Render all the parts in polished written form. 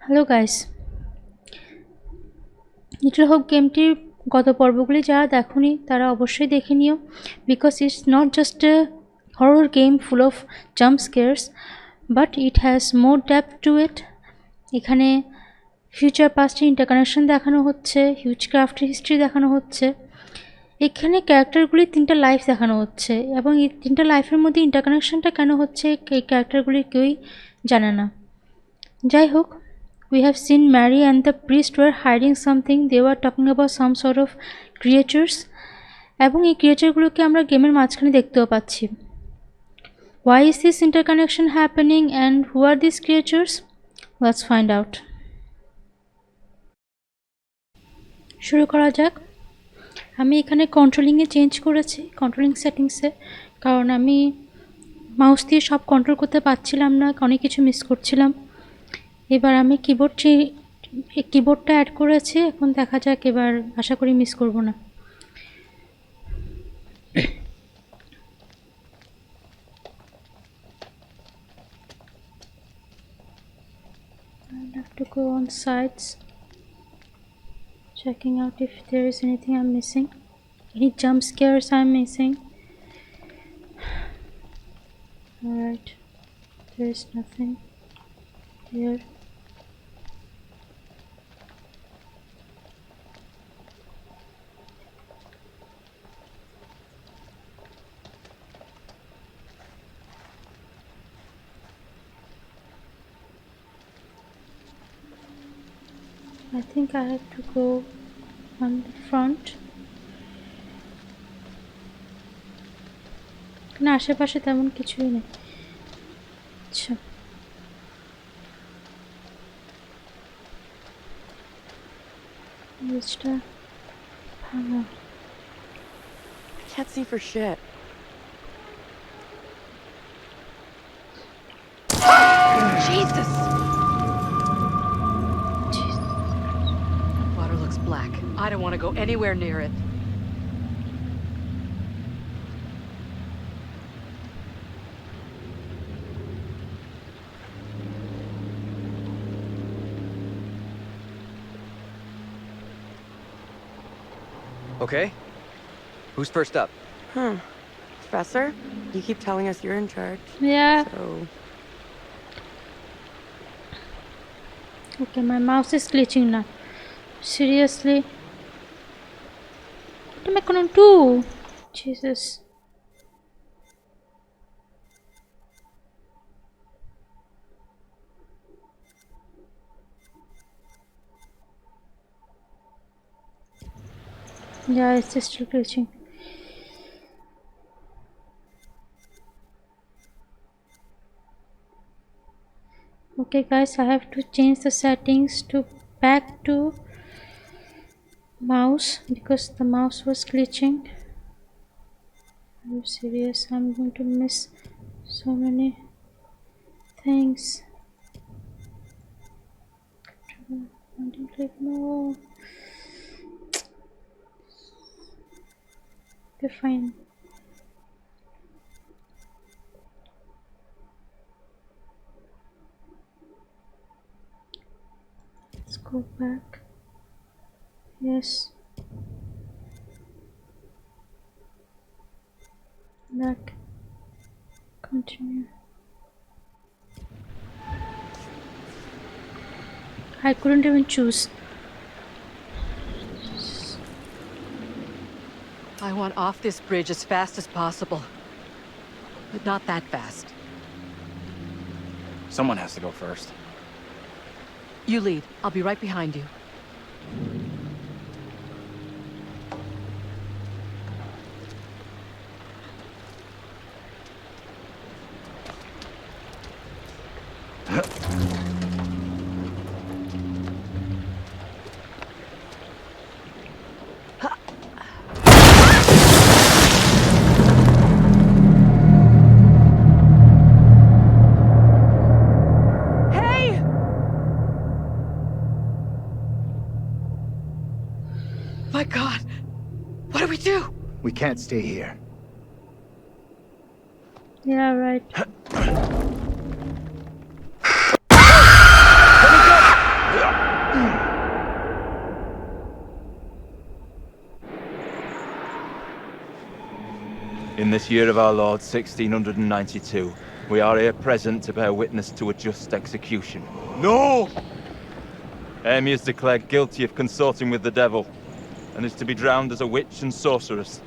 Hello guys, little hope গেমটির গত পর্বগুলি যারা দেখোনি তারা অবশ্যই দেখে নিও, because it's not just a horror game full of jump scares, but it has more depth to it. এখানে ফিউচার পাস্টের ইন্টারকানেকশন দেখানো হচ্ছে, হিউজ ক্রাফটের হিস্ট্রি দেখানো হচ্ছে, এখানে ক্যারেক্টারগুলির তিনটা লাইফ দেখানো হচ্ছে এবং এই তিনটা লাইফের মধ্যে ইন্টারকানেকশনটা কেন হচ্ছে এই ক্যারেক্টারগুলি কেউই জানে না। যাই হোক, we have seen Mary and the priest were hiding something. They were talking about some sort of creatures, এবং এই ক্রিয়েচারগুলোকে আমরা গেমের মাঝখানে দেখতেও পাচ্ছি। Why is this interconnection happening and who are these creatures? Let's find out. শুরু করা যাক। আমি এখানে কন্ট্রোলিংয়ে চেঞ্জ করেছি, কন্ট্রোলিং সেটিংসে, কারণ আমি মাউস দিয়ে সব কন্ট্রোল করতে পারছিলাম না, অনেক কিছু মিস করছিলাম। এবার আমি কিবোর্ডটা অ্যাড করেছি, এখন দেখা যাক, এবার আশা করি মিস করব না। I'll have to go on sites, checking out if there is anything I'm missing, any jump scares I'm missing. Alright, there is nothing here. I think I have to go on the front. না, আশেপাশে তেমন কিছুই নেই। আচ্ছা, ব্রিজটা ভাঙা। Can't see for shit. Jesus! Water looks black. I don't want to go anywhere near it. Okay. Who's first up? Professor, you keep telling us you're in charge. Yeah. So, Okay, my mouse is glitching now. Seriously? What am I gonna do? Jesus. Yeah, it's still glitching. Okay guys, I have to change the settings to back to mouse because the mouse was glitching. Are you serious? I'm going to miss so many things. No. Okay, fine. Let's go back. Yes. Back. Continue. I couldn't even choose. I want off this bridge as fast as possible. But not that fast. Someone has to go first. You lead. I'll be right behind you. My God! What do we do? We can't stay here. Yeah, right. In this year of our Lord, 1692, we are here present to bear witness to a just execution. No! Amy is declared guilty of consorting with the devil, and is to be drowned as a witch and sorceress.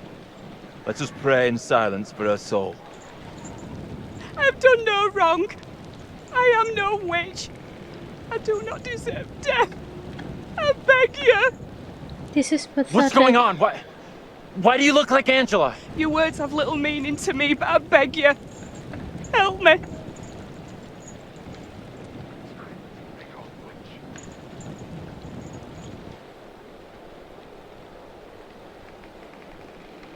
Let us pray in silence for her soul. I have done no wrong. I am no witch. I do not deserve death. I beg you. This is pathetic. What's going on? Why do you look like Angela? Your words have little meaning to me, but I beg you. Help me.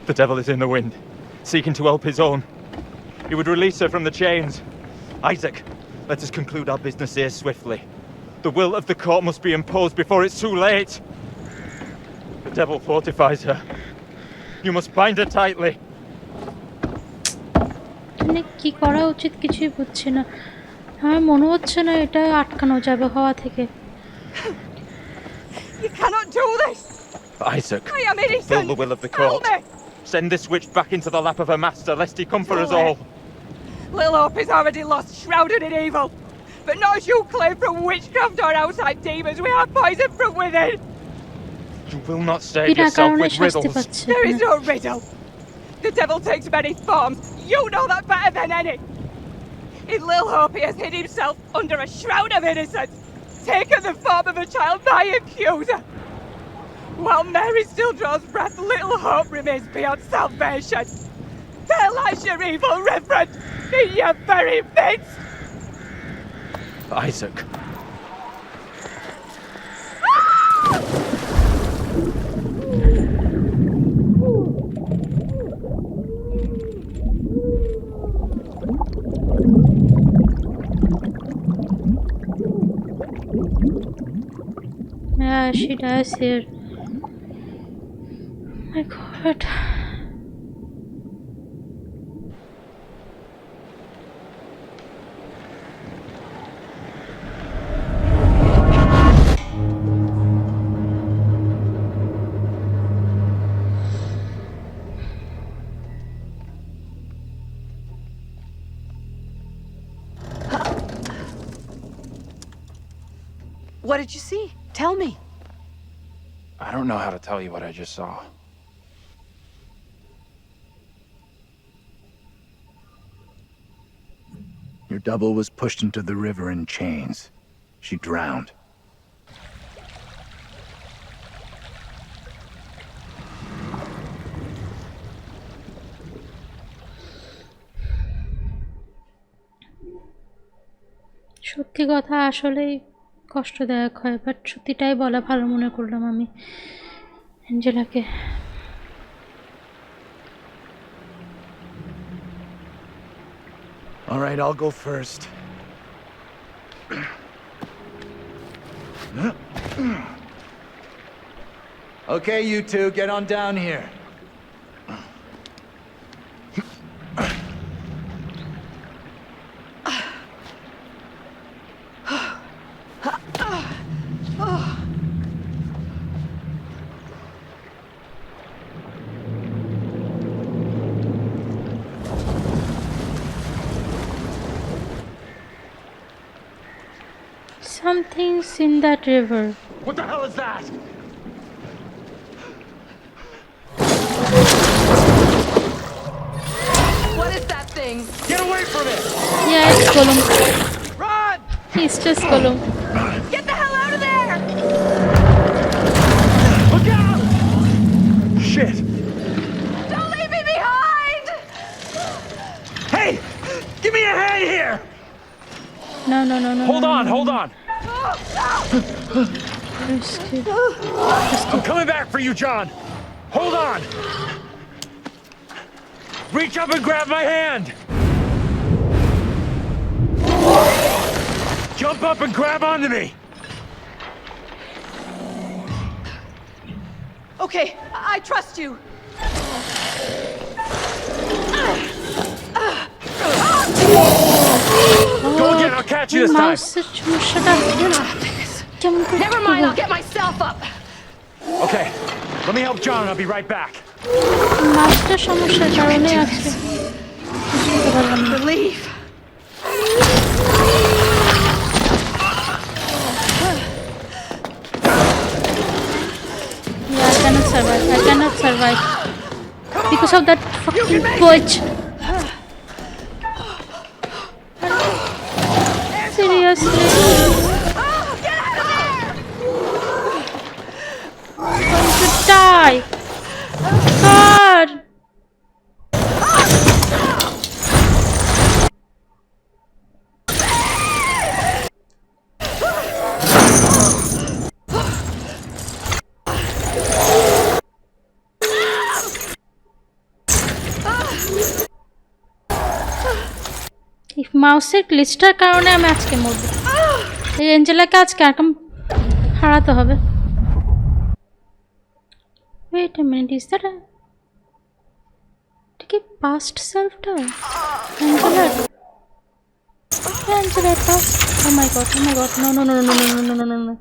The devil is in the wind, seeking to help his own. He would release her from the chains. Isaac, let us conclude our business here swiftly. The will of the court must be imposed before it's too late. The devil fortifies her. You must bind her tightly. মানে কি করা উচিত কিছুই বুঝছি না। আমার মনে হচ্ছে না এটা আটকানো যাবে হওয়া থেকে। You cannot do this. Isaac, I am innocent. fulfill the will of the court. Help me. Send this witch back into the lap of her master, lest he come for us all. Little Hope is already lost, shrouded in evil. But not as you claim from witchcraft or outside demons. We have poison from within. You will not save yourself with riddles. There is no riddle. The devil takes many forms. You know that better than any. In Little Hope, he has hid himself under a shroud of innocence, taken the form of a child by accuser. While Mary still draws breath, Little Hope remains beyond salvation. There lies your evil reverend in your very midst. Isaac. Yeah, she dies here. My God. What did you see? Tell me. I don't know how to tell you what I just saw. Your double was pushed into the river in chains. She drowned. সত্যি কথা আসলেই কষ্টদায়ক হয়, but সত্যিটাই বলা ভালো মনে করলাম আমি অ্যাঞ্জেলাকে। All right, I'll go first. Okay, you two, get on down here. Something's in that river. What the hell is that? What is that thing? Get away from it! Yeah, it's Gollum. Run! He's just Gollum. Get the hell out of there! Look out! Shit! Don't leave me behind! Hey! Give me a hand here! No. Hold on, hold on! Rescue. I'm coming back for you, John! Hold on! Reach up and grab my hand! Jump up and grab onto me! Okay, I trust you. Go again, I'll catch you this time! মাউসের সমস্যাটা কেমন করে Never mind, I'll get myself up. Okay, let me help John and I'll be right back. মাছটার সমস্যার কারণে আজকে বুঝতে পারলাম না। Relief. Yeah, I cannot survive. I cannot survive because of that fucking twitch. Seriously, I'm going to die. God. এই মাউসের গ্লিচটার কারণে আমি আজকে মরব। এই এঞ্জেলাকে আজকে হারাতে হবে। Wait a minute, is that এটা কি past self-টা? Angela past. Oh my god, no, no, no, no, no, no, no, no, no, no.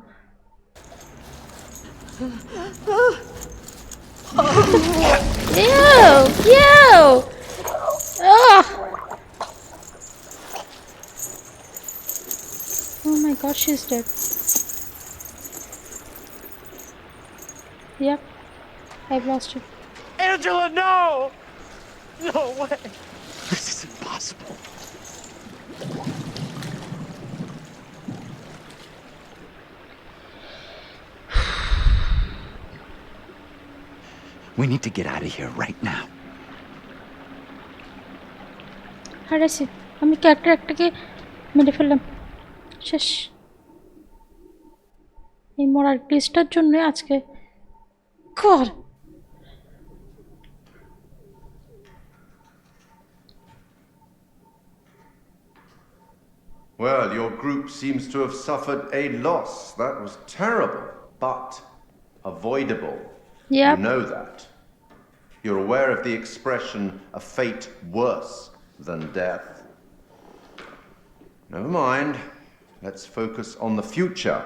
Ew! Ugh! Oh my god, she's dead. Yep, I've lost her. Angela, no! No way! This is impossible. We need to get out of here right now. হারাইছি আমি character একটাকে মেরে ফেললাম শেষ এই মরার গ্লিচটার জন্য আজকে God. Well, your group seems to have suffered a loss. That was terrible, but avoidable. Yep. You know that. You're aware of the expression, a fate worse than death. Never mind. Let's focus on the future,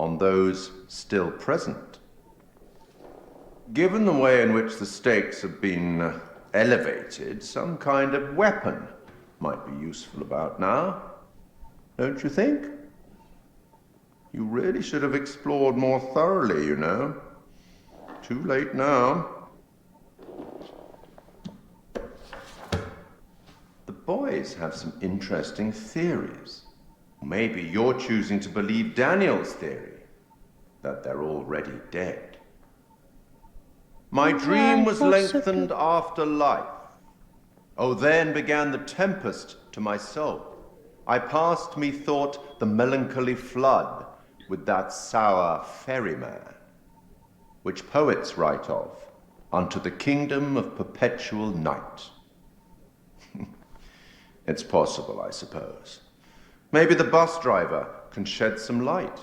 on those still present. Given the way in which the stakes have been elevated, some kind of weapon might be useful about now. Don't you think? You really should have explored more thoroughly, you know. Too late now. The boys have some interesting theories. Maybe you're choosing to believe Daniel's theory, that they're already dead. My dream was lengthened after life. Oh, then began the tempest to my soul. I passed, methought, the melancholy flood with that sour ferryman, which poets write of, unto the kingdom of perpetual night. It's possible, I suppose. Maybe the bus driver can shed some light.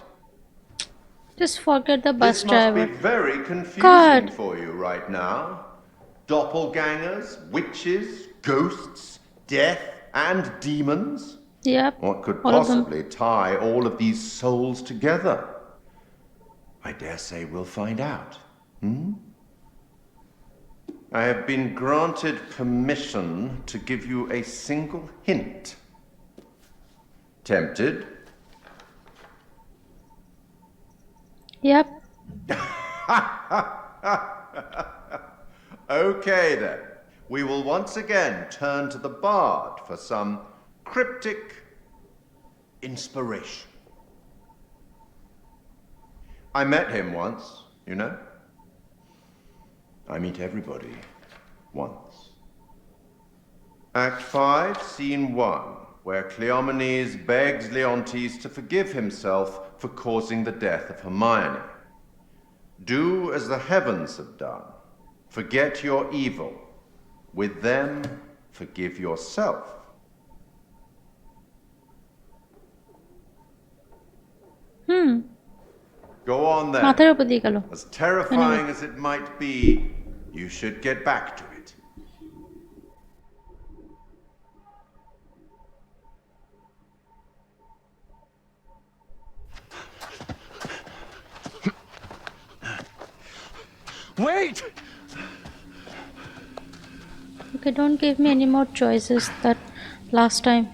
Just forget the bus driver. This must be very confusing for you right now. Doppelgangers, witches, ghosts, death, and demons. Yep. What could all possibly tie all of these souls together? I dare say we'll find out. I have been granted permission to give you a single hint. Tempted? Yep. Okay then. We will once again turn to the bard for some cryptic inspiration. I met him once, you know. I meet everybody once. Act 5, Scene 1, where Cleomenes begs Leontes to forgive himself for causing the death of Hermione. Do as the heavens have done. Forget your evil. With them, forgive yourself. Go on then. মাথার উপর দিয়ে গেল As terrifying as it might be, you should get back to it. Wait! Okay, don't give me any more choices that last time.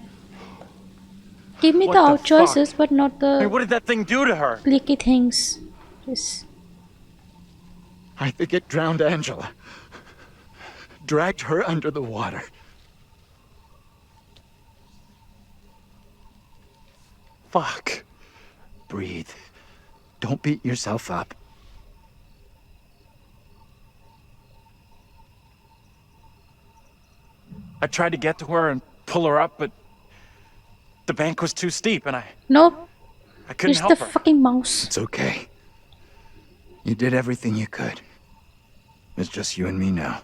Give me What the the out choices, fuck? but not Hey, the what did that thing do to her? clicky things. Yes. I think it drowned Angela. Dragged her under the water. Fuck. Breathe. Don't beat yourself up. I tried to get to her and pull her up, but the bank was too steep and I No, couldn't it's the help her. fucking mouse. It's okay. You did everything you could. It's just you and me now.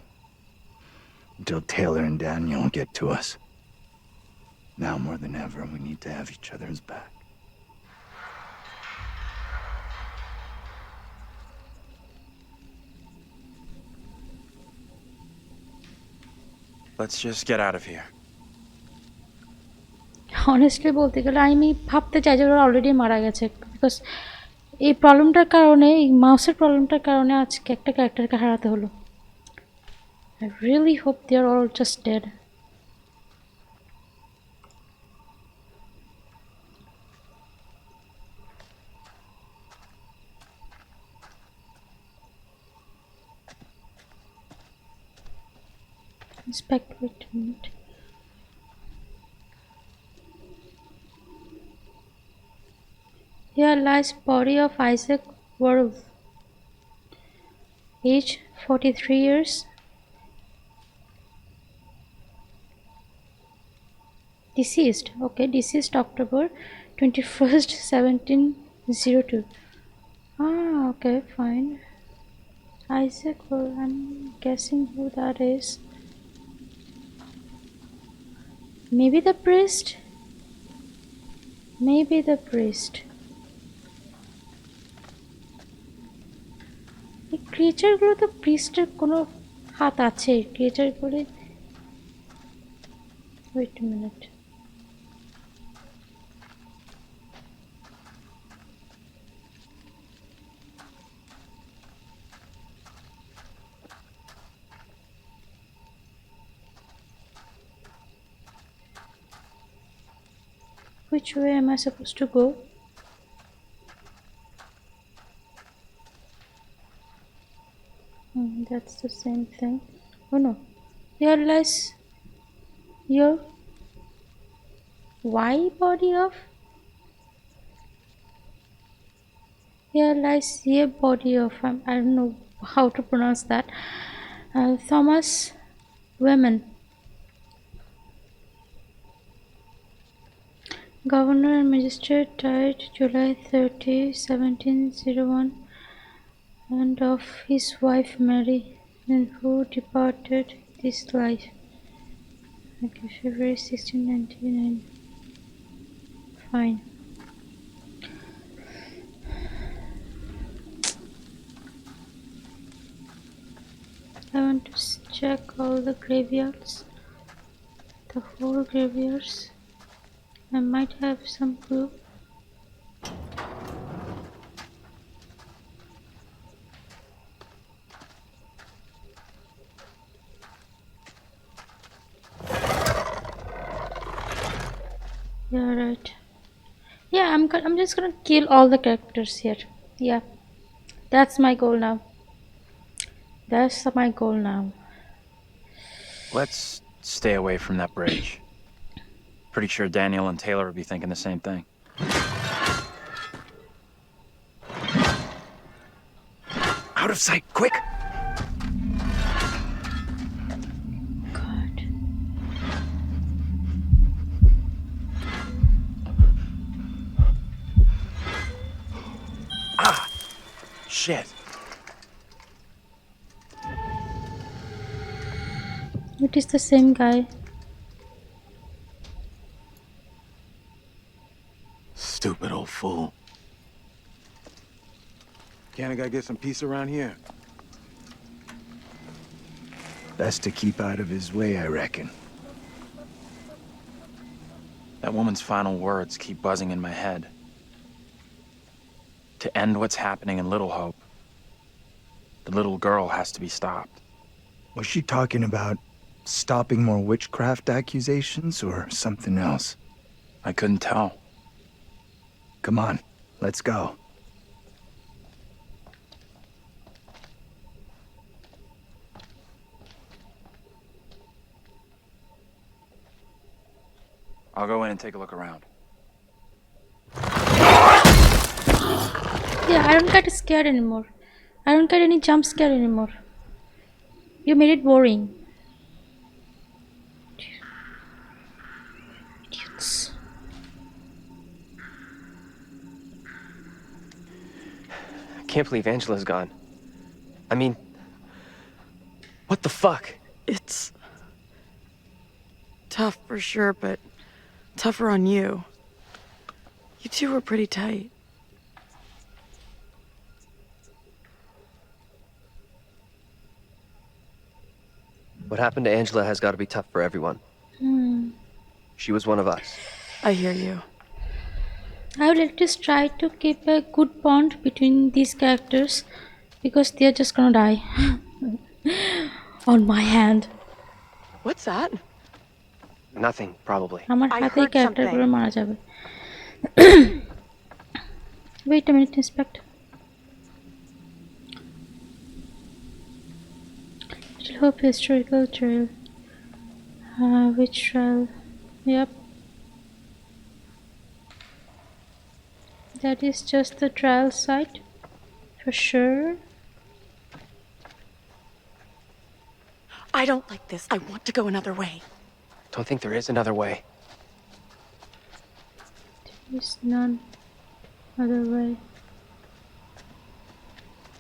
Until Taylor and Daniel get to us. Now more than ever, we need to have each other's back. Let's just get out of here. Honestly বলতে গেলে আমি ভাবতে চাই যে ওরা already মারা গেছে, because এই প্রবলেমটার কারণে, এই মাউসের প্রবলেমটার কারণে আজকে একটা ক্যারেক্টারকে হারাতে হলো। I really hope they are all just dead. Inspect, wait a minute. Here lies body of Isaac Werle, age 43 years. Deceased. Okay, deceased October 21st, 1702. Ah, okay, fine. Isaac Werle, I'm guessing who that is. Maybe the priest? Maybe the priest. এই ক্রিয়েচারগুলো তো প্রিস্টের কোনো হাত আছে, ক্রিয়েচারগুলো। Wait a minute. Which way am I supposed to go? That's the same thing. Oh no. Here lies your Y body of. Here lies your body of. I don't know how to pronounce that. Thomas Women. Governor and magistrate died July 30, 1701, and of his wife Mary, and who departed this life. Okay, February 1699. Fine. I want to check all the graveyards, the whole graveyards. I might have some clue. Yeah, right. Yeah, I'm just gonna kill all the characters here. Yeah, that's my goal now. That's my goal now. Let's stay away from that bridge. Pretty sure Daniel and Taylor would be thinking the same thing. Out of sight, quick! God. Shit. It is the same guy. Stupid old fool. Can't I get some peace around here? Best to keep out of his way, I reckon. That woman's final words keep buzzing in my head. To end what's happening in Little Hope, the little girl has to be stopped. Was she talking about Stopping more witchcraft accusations or something else? I couldn't tell. Come on, let's go. I'll go in and take a look around. Yeah, I don't get scared anymore. I don't get any jump scare anymore. You made it boring. Idiots. I can't believe Angela's gone. I mean, what the fuck? It's tough for sure, but tougher on you. You two were pretty tight. What happened to Angela has got to be tough for everyone. She was one of us. I hear you. I will at least try to keep a good bond between these characters because they are just gonna die on my hand. What's that? Nothing, probably. আমার I হাতেই heard ক্যারেক্টারগুলো something. মারা যাবে। Wait a minute, inspect. Little Hope Historical Trail. Which trail? Yep. That is just the trial site. For sure. I don't like this. I want to go another way. Don't think there is another way. There is none other way.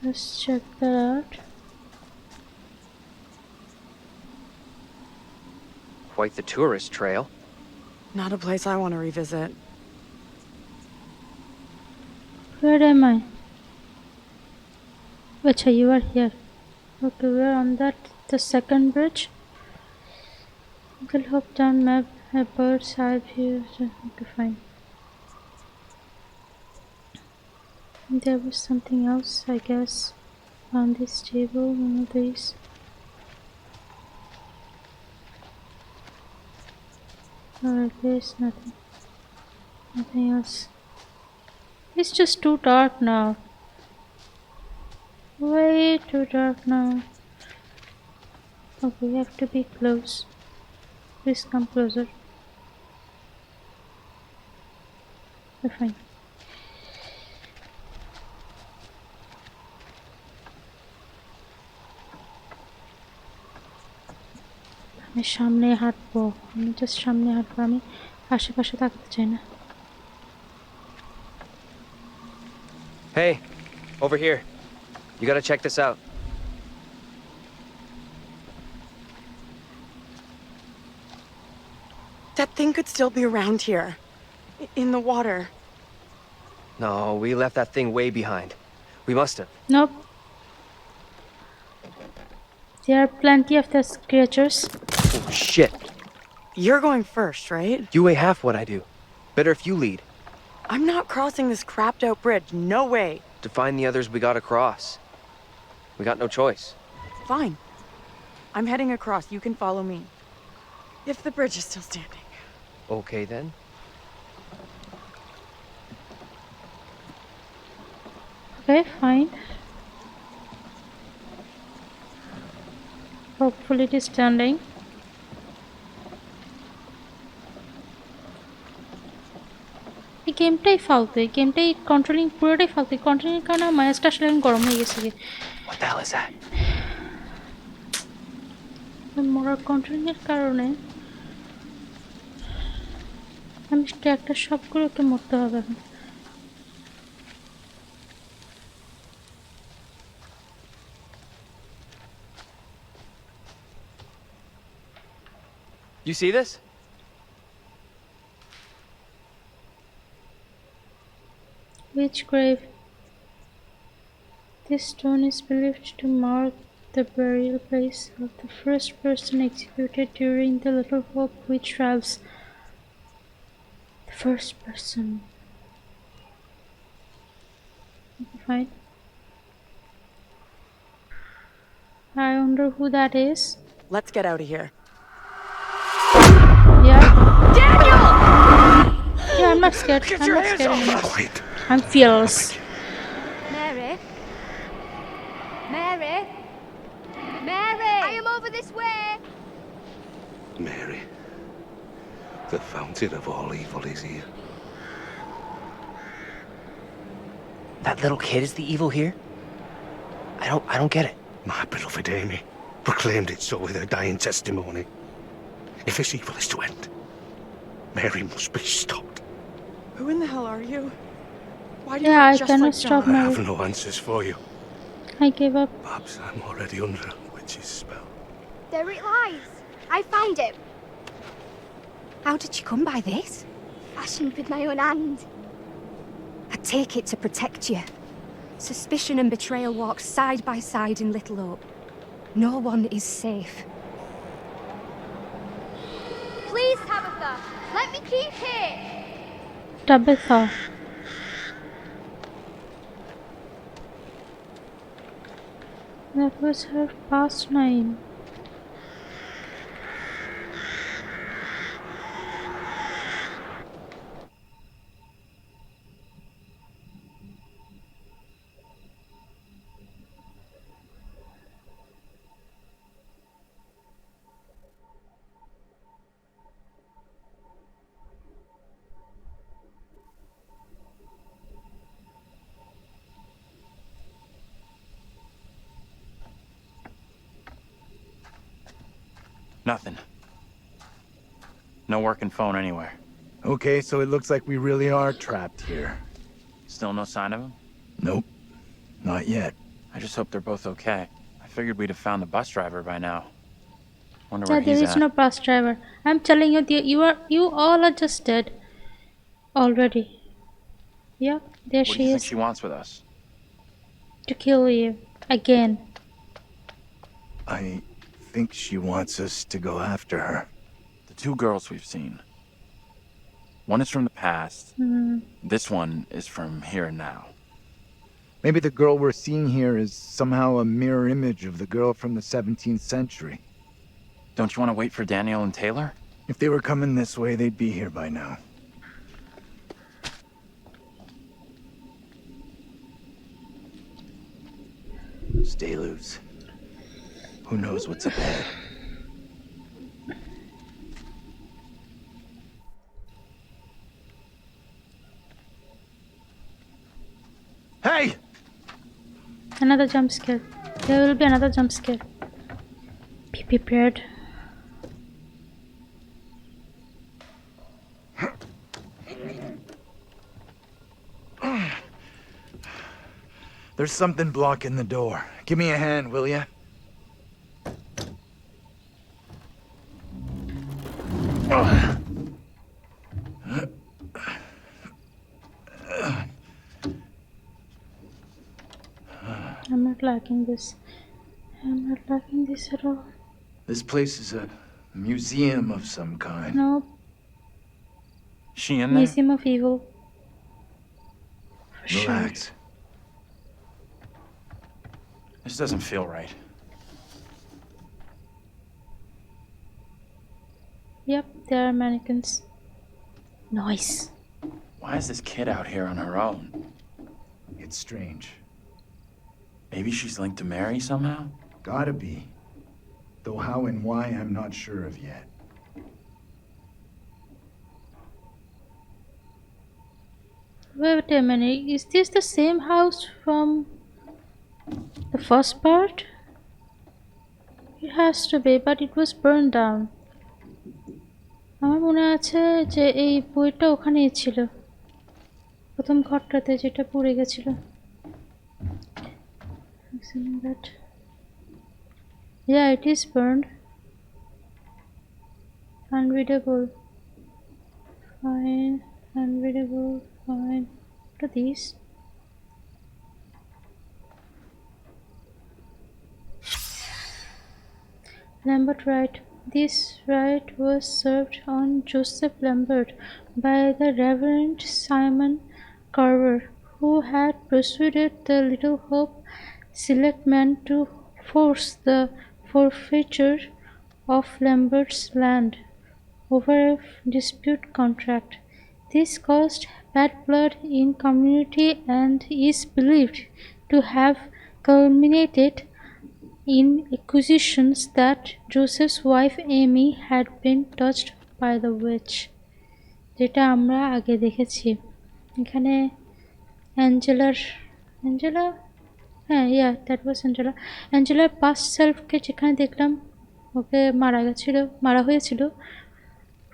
Let's check that out. Quite the tourist trail. Not a place I want to revisit. Where am I? Acha, you are here. Okay, we're on the second bridge. Little Hope down map, a bird's eye view. Okay, fine. There was something else, I guess, on this table, one of these. Alright, there's nothing else. It's just too dark now. Way too dark now. Okay, we have to be close. Please come closer. We're fine. আমি সামনে হাঁটবো, আমি just সামনে হাঁটবো, আমি আশেপাশে তাকাতে চাই না। Hey, over here. You gotta check this out. That thing could still be around here. In the water. No, we left that thing way behind. We must have. Nope. There are plenty of those creatures. Oh, shit. You're going first, right? You weigh half what I do. Better if you lead. I'm not crossing this crapped out bridge. No way. To find the others we gotta cross. We got no choice. Fine. I'm heading across. You can follow me. If the bridge is still standing. Okay, then. Okay, fine. Hopefully it is standing. এই গেমটাই ফালতু, এই গেমটাই controlling পুরোটাই ফালতু। Controlling এর কারণে মায়াসটা আসলে গরম হয়ে গেছে। What the hell is that? মরার কন্ট্রোলিং এর কারণে আমি ক্যারেক্টার সবগুলোকে মরতে হবে এখন। You see this? Which grave? This stone is believed to mark the burial place of the first person executed during the Little Hope witch trials. The first person. Fine. I wonder who that is. Let's get out of here. not scared. Get I'm your not hands scared off anymore. us! Quiet. I'm fearless. Mary? Mary? Mary! I am over this way! Mary, the fountain of all evil is here. That little kid is the evil here? I don't get it. My beloved Amy proclaimed it so with her dying testimony. If this evil is to end, Mary must be stopped. Who in the hell are you? Why do you Yeah, look I just cannot like stop John? I Mary. have no answers for you. I gave up. Perhaps I'm already under a witch's spell. There it lies. I found it. How did you come by this? Fashioned with my own hand. I take it to protect you. Suspicion and betrayal walk side by side in Little Hope. No one is safe. Please, Tabitha, let me keep it. Tabitha. That was her past name. Nothing. No working phone anywhere. Okay, so it looks like we really are trapped here. Still no sign of him? Nope. Not yet. I just hope they're both okay. I figured we'd have found the bus driver by now. Wonder Yeah, where there he's is at. no bus driver. I'm telling you, you all are just dead already. Yeah, there What do you she think is she wants with us? to kill you again. I think she wants us to go after her. The two girls we've seen. One is from the past. This one is from here and now. Maybe the girl we're seeing here is somehow a mirror image of the girl from the 17th century. Don't you want to wait for Daniel and Taylor? If they were coming this way, they'd be here by now. Stay loose. Who knows what's ahead? Hey! Another jump scare. There will be another jump scare. Be prepared. There's something blocking the door. Give me a hand, will ya? I'm not liking this. I'm not liking this at all. This place is a museum of some kind. No, She in there? Museum of Evil. For sure. Relax. This doesn't feel right. Yep, there are mannequins. Nice. Why is this kid out here on her own? It's strange. Maybe she's linked to Mary somehow? Gotta be. Though how and why, I'm not sure of yet. Wait a minute. Is this the same house from the first part? It has to be, but it was burned down. আমার মনে আছে যে এই বইটা ওখানেই ছিল প্রথম ঘরটাতে যেটা পুড়ে গেছিল yeah it is burned unreadable fine unreadable fine what are these Lambert right. This rite was served on Joseph Lambert by the Reverend Simon Carver, who had persuaded the Little Hope selectmen to force the forfeiture of Lambert's land over a dispute contract. This caused bad blood in community and is believed to have culminated in accusations that Joseph's wife Amy had been touched by the witch. যেটা আমরা আগে দেখেছি এখানে Angela হ্যাঁ that was অ্যাঞ্জেলার past সেলফকে যেখানে দেখলাম ওকে মারা হয়েছিল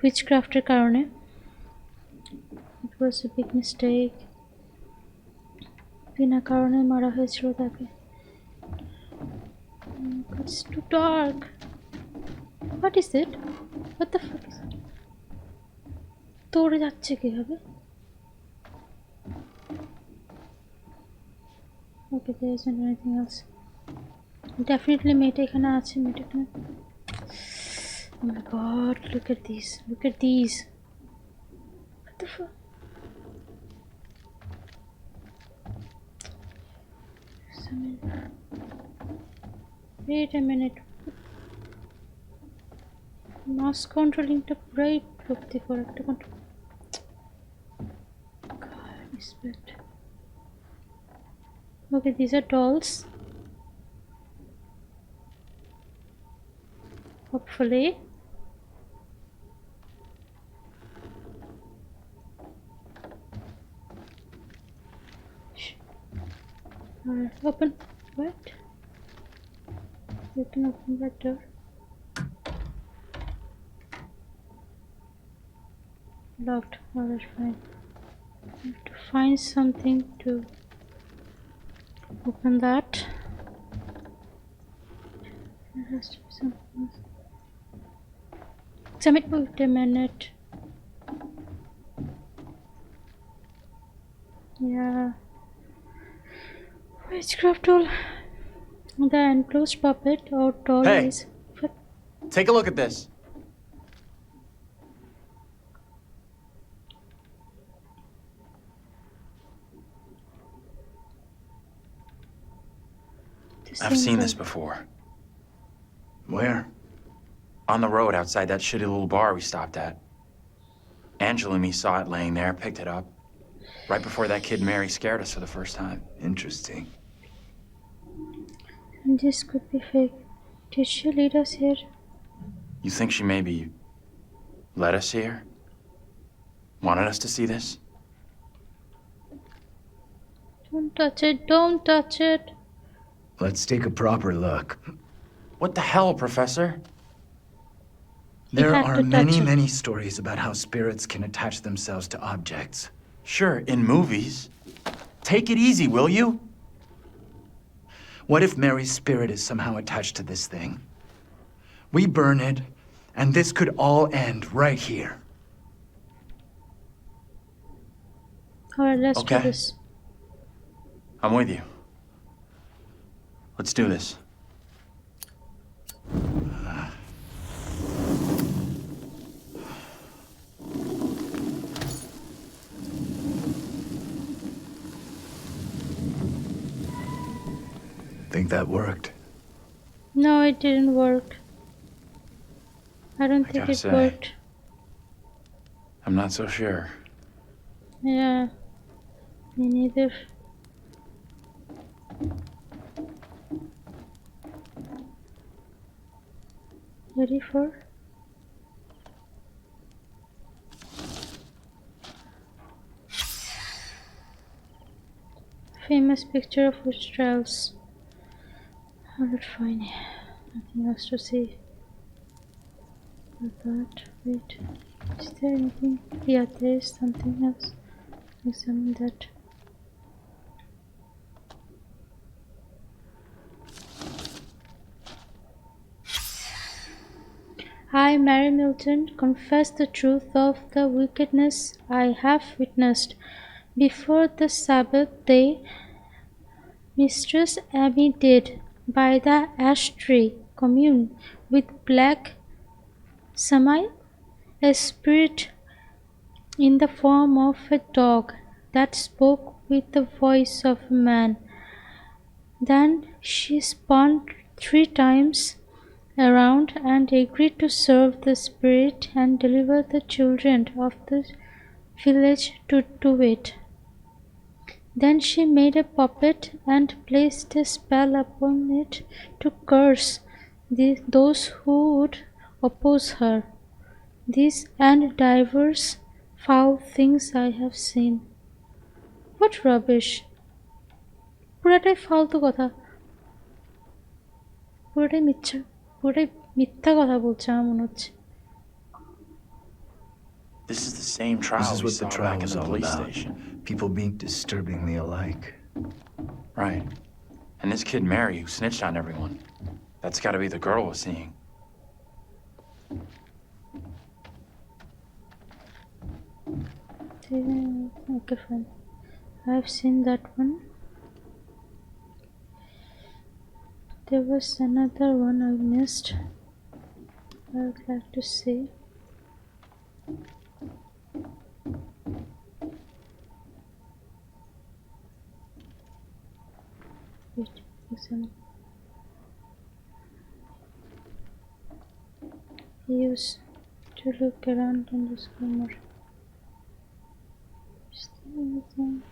উইচক্রাফটের কারণে। ইট ওয়াজ এ বিগ মিস্টেক, বিনা কারণে মারা হয়েছিল তাকে। It's too dark. What is it? What the fuck is it? তোড়ে যাচ্ছে কিভাবে? Okay, there isn't anything else. Definitely মেয়েটা এখানে আছে, মেয়েটা এখানে। Oh my god, look at these. Look at these. What the fuck? Wait a minute. Mass controlling-টা পুরাই বিরক্তিকর একটা control. God, respect. Okay, these are dolls. Hopefully. Open. What? You can open that door. Locked. Oh, that's fine. I have to find something to open that. There has to be something else. Wait a minute. Yeah. Witchcraft doll. The enclosed puppet or doll Hey. is. What? Take a look at this. I've seen this before. Where? On the road outside that shitty little bar we stopped at. Angela and me saw it laying there, picked it up. Right before that kid Mary scared us for the first time. Interesting. This could be fake. Did she lead us here? You think she maybe led us here? Wanted us to see this? Don't touch it. Don't touch it. Let's take a proper look. What the hell, Professor? There had are to touch it. many stories about how spirits can attach themselves to objects. Sure, in movies. Take it easy, will you? What if Mary's spirit is somehow attached to this thing? We burn it, and this could all end right here. Alright, let's Okay. do this. I'm with you. Let's do this. Think that worked? No, it didn't work. I don't think gotta it say. worked. I'm not so sure. Yeah, me neither. Ready for? Famous picture of witch trials. Alright, fine. Nothing else to see. With that, wait. Is there anything? Yeah, there is something else. Examine that. I, Mary Milton, confess the truth of the wickedness I have witnessed. Before the Sabbath day, Mistress Amy did, by the ash tree, commune with Black Samael, a spirit in the form of a dog that spoke with the voice of a man. Then she spun 3 times around and agreed to serve the spirit and deliver the children of the village to it. Then she made a puppet and placed a spell upon it to curse those who would oppose her. These and divers foul things I have seen. What rubbish! পুরাটাই ফালতু কথা, পুরোটাই মিথ্যা কথা বলছে আমার মনে হচ্ছে। This is the same trial This is we what the saw trial back in was the all police about. station. People being disturbingly alike. Right. And this kid Mary who snitched on everyone. That's gotta be the girl we're seeing. Okay, fine. I've seen that one. There was another one I missed. I would like to see. Wait, listen. He used to look around in this corner. Is there anything?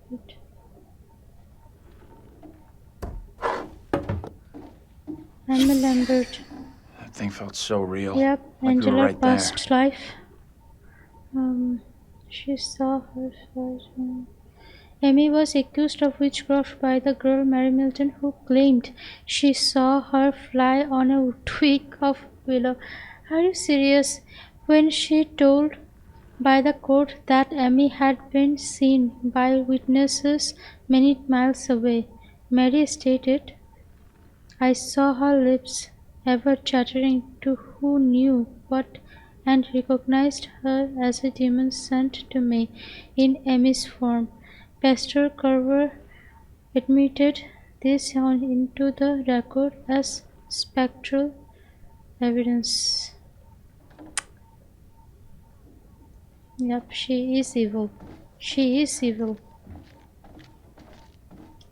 Wait. Emma Lambert. That thing felt so real. Yep, Like we were Angela right there. past life. She saw her first. Amy was accused of witchcraft by the girl Mary Milton, who claimed she saw her fly on a twig of willow. Are you serious? When she told by the court that Amy had been seen by witnesses many miles away, Mary stated, I saw her lips ever chattering to who knew what and recognized her as a demon sent to me in Amy's form. Pastor Carver admitted this into the record as spectral evidence. Yep, she is evil. She is evil.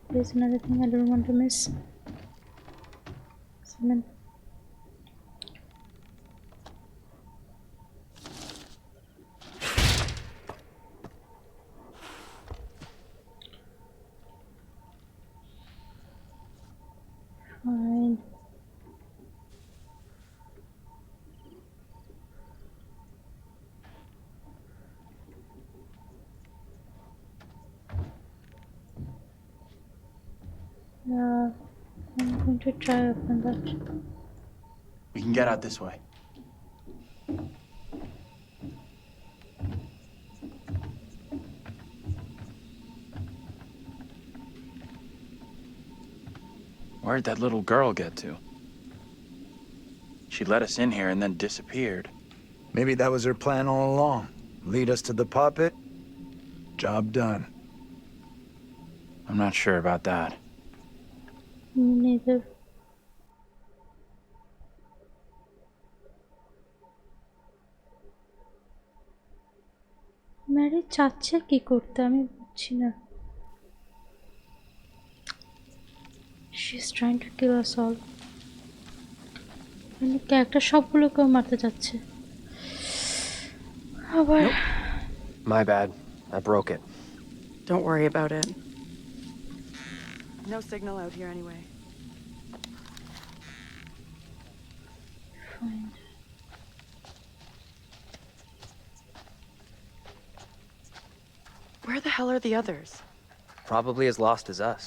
There's another thing I don't want to miss. Simon. Fine. I'm going to try open that. We can get out this way. Where'd that little girl get to? She let us in here and then disappeared. Maybe that was her plan all along. Lead us to the puppet. Job done. I'm not sure about that. Me neither. Mary চাচ্ছে কি করতে আমি বুঝছি না। She's trying to kill us all. মানে character সবগুলোকেও মারতে যাচ্ছে। আবার My bad. I broke it. Don't worry about it. No signal out here anyway. Fine. Where the hell are the others? Probably as lost as us.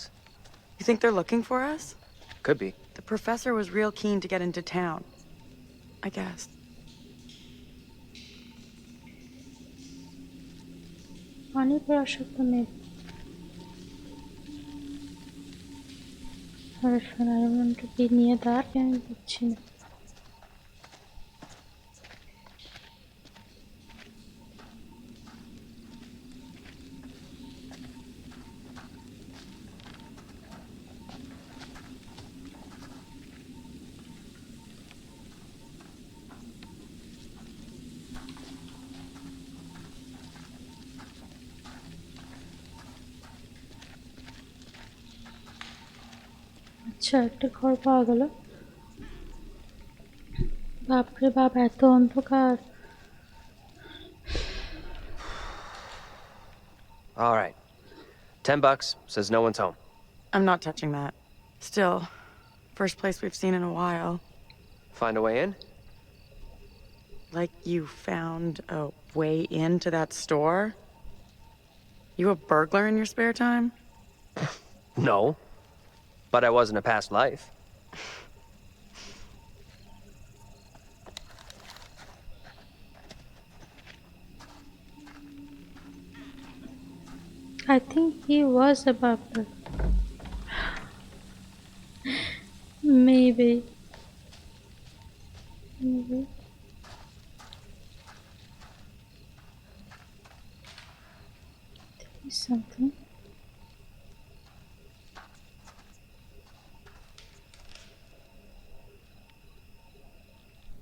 You think they're looking for us? Could be. The professor was real keen to get into town. I guess. পানি পড়া শব্দ নেই। Alright, fine. I don't want to be near that. আমি বুঝছি না। আচ্ছা, একটা ঘর পাওয়া গেল। বাপরে বাপ, এত অন্ধকার। All right. $10 says no one's home. I'm not touching that. Still, first place we've seen in a while. Find a way in? Like you found a way into that store? You a burglar in your spare time? No. But I was in a past life. I think he was a butler. Maybe. Maybe. There is something.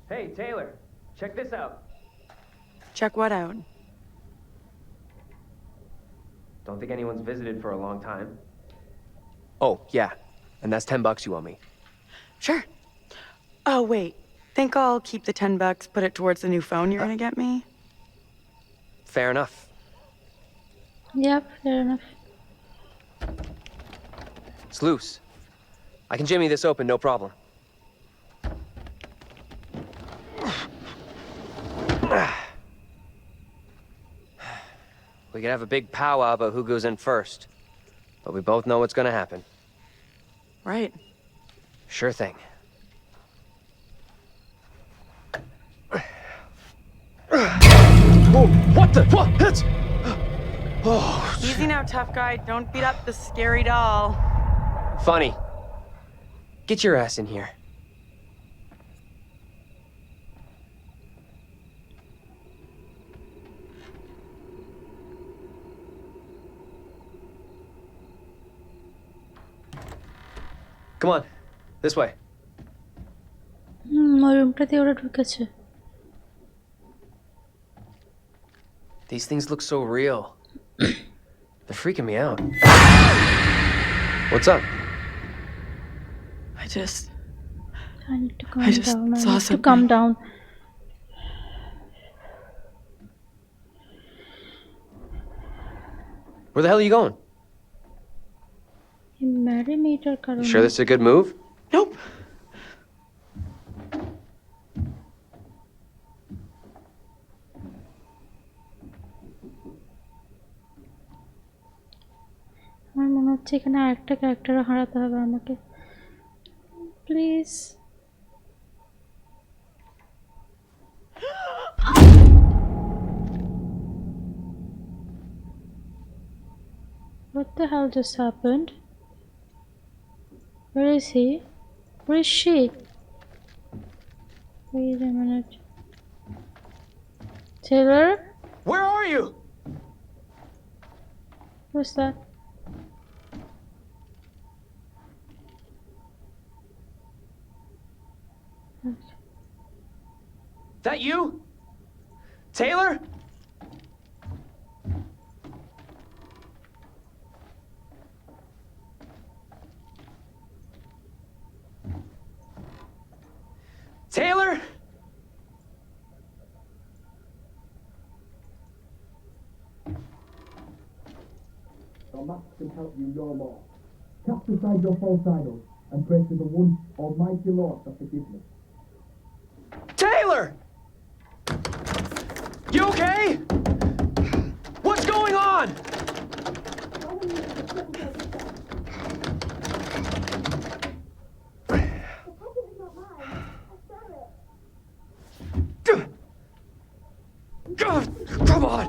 Hey, Taylor, check this out. Check what out? Don't think anyone's visited for a long time. Oh, yeah. And that's $10 you owe me. Sure. Oh, wait. Think I'll keep the $10, put it towards the new phone you're gonna get me? Fair enough. Yep, fair enough. It's loose. I can jimmy this open, no problem. We could have a big powwow about who goes in first. But we both know what's gonna happen. Right. Sure thing. Whoa, what the? What? That's... Oh. Easy now, tough guy. Don't beat up the scary doll. Funny. Get your ass in here. Come on. This way. ওই রুমটাতে ওরা ঢুকেছে। These things look so real. They're freaking me out. What's up? I just need to calm I just down. I saw need to something. calm down. Where the hell are you going? You marry me এটার You কারণে। sure this is a good move? Nope. আমার মনে হচ্ছে এখানে আরেকটা ক্যারেক্টারও হারাতে হবে আমাকে। Please. What the hell just happened? Where is he? Where is she? Wait a minute. Taylor? Where are you? What's that? That you? Taylor? Taylor? The map can help you no more. Cast aside your false idols and pray to the one almighty Lord for forgiveness. Taylor! You okay? What's going on? Come on!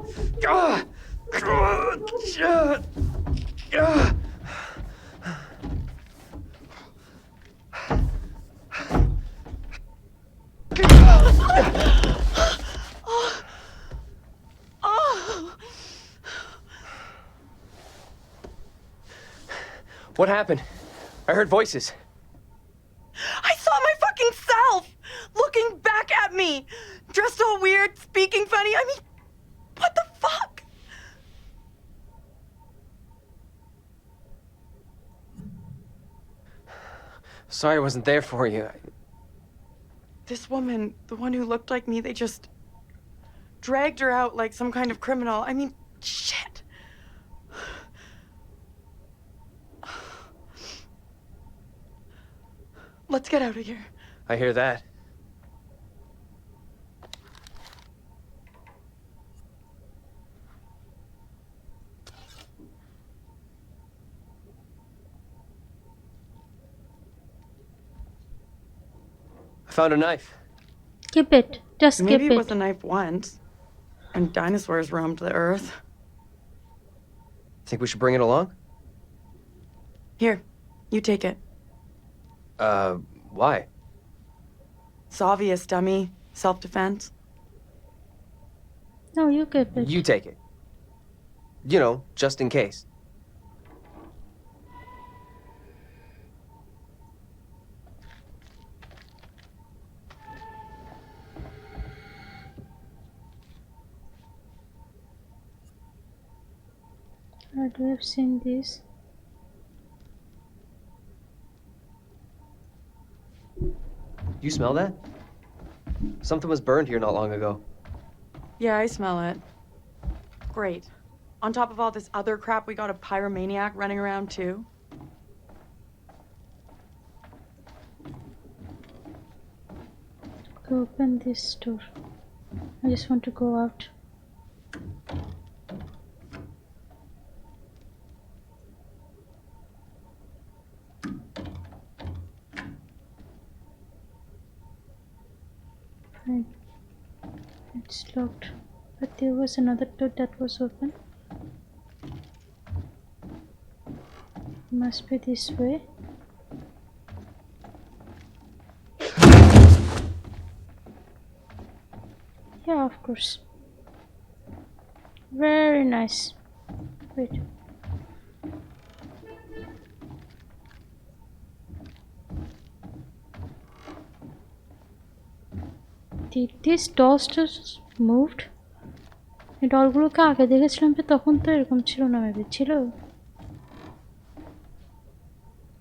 What happened? I heard voices. I saw my fucking self looking back at me, dressed all weird, speaking funny. I mean, what the fuck? Sorry I wasn't there for you. This woman, the one who looked like me, they just dragged her out like some kind of criminal. I mean, shit. Let's get out of here. I hear that. I found a knife. Keep it. Just Maybe keep it was it. a knife once, and dinosaurs roamed the earth. Think we should bring it along? Here, you take it. Why? It's obvious, dummy. Self-defense. No, you keep it. You take it. You know, just in case. I do have seen this. You smell that? Something was burned here not long ago. Yeah, I smell it. Great. On top of all this other crap, we got a pyromaniac running around too. Go open this door. I just want to go out. Fine. It's locked. But there was another door that was open. Must be this way. Yeah, of course. Very nice. Wait. Did these doors just moved? এই ডলগুলোকে আগে দেখেছিলাম যে তখন তো এরকম ছিল না maybe ছিল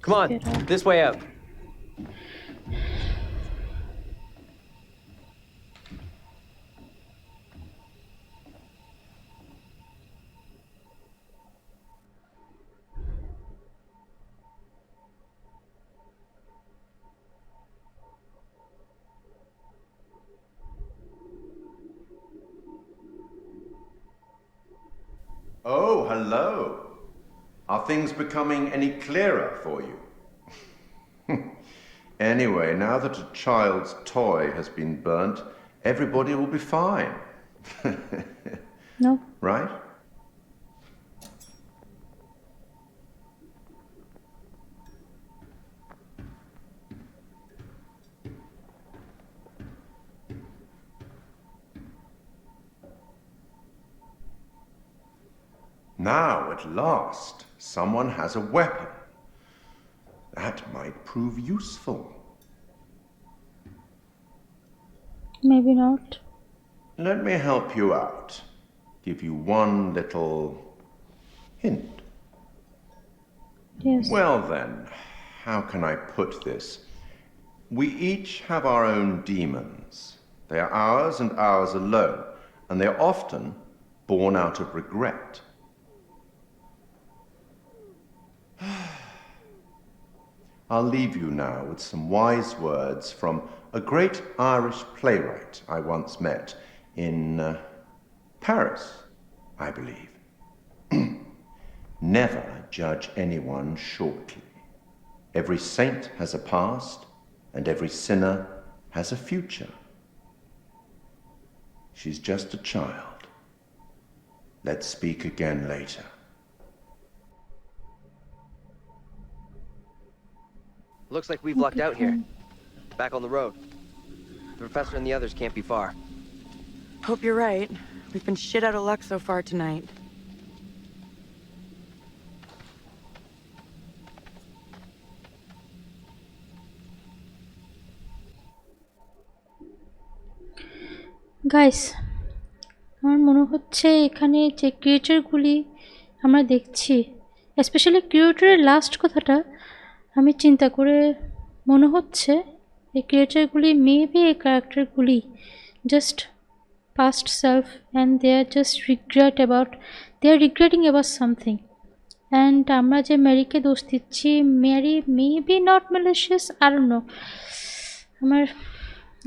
Come on, this way out. Oh, hello. Are things becoming any clearer for you? Anyway, now that a child's toy has been burnt, everybody will be fine. No. Right? Now, at last, someone has a weapon. That might prove useful. Maybe not. Let me help you out. Give you one little hint. Yes. Well then, how can I put this? We each have our own demons. They are ours and ours alone, and they are often born out of regret. I'll leave you now with some wise words from a great Irish playwright I once met in Paris, I believe. Never judge anyone shortly. Every saint has a past, and every sinner has a future. She's just a child. Let's speak again later. Looks like we've lucked out here. Back on the road. The professor and the others can't be far. Hope you're right. We've been shit out of luck so far tonight. Guys আমার মনে হচ্ছে এখানে যে ক্রিয়েচারগুলি আমরা দেখছি specially ক্রিয়েটরের last কথাটা আমি চিন্তা করে মনে হচ্ছে এই ক্রিয়েচারগুলি মেবি এই ক্যারেক্টারগুলি just past self and they are just regretting about something and আমরা যে ম্যারিকে দোষ দিচ্ছি, Mary maybe not malicious, I don't know.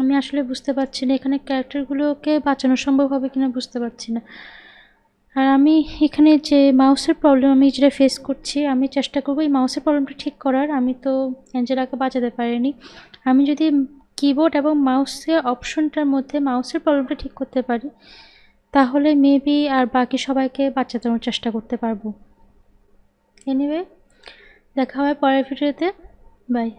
আমি আসলে বুঝতে পারছি না এখানে ক্যারেক্টারগুলোকে বাঁচানো সম্ভব হবে কিনা, বুঝতে পারছি না। আর আমি এখানে যে মাউসের প্রবলেম আমি যেটা ফেস করছি, আমি চেষ্টা করবো এই মাউসের প্রবলেমটা ঠিক করার। আমি তো অ্যাঞ্জেলাকে বাঁচাতে পারিনি। আমি যদি কিবোর্ড এবং মাউসের অপশনটার মধ্যে মাউসের প্রবলেমটা ঠিক করতে পারি, তাহলে মেবি আর বাকি সবাইকে বাঁচানোর চেষ্টা করতে পারবো। এনিওয়ে, দেখা হবে পরের ভিডিওতে। বাই।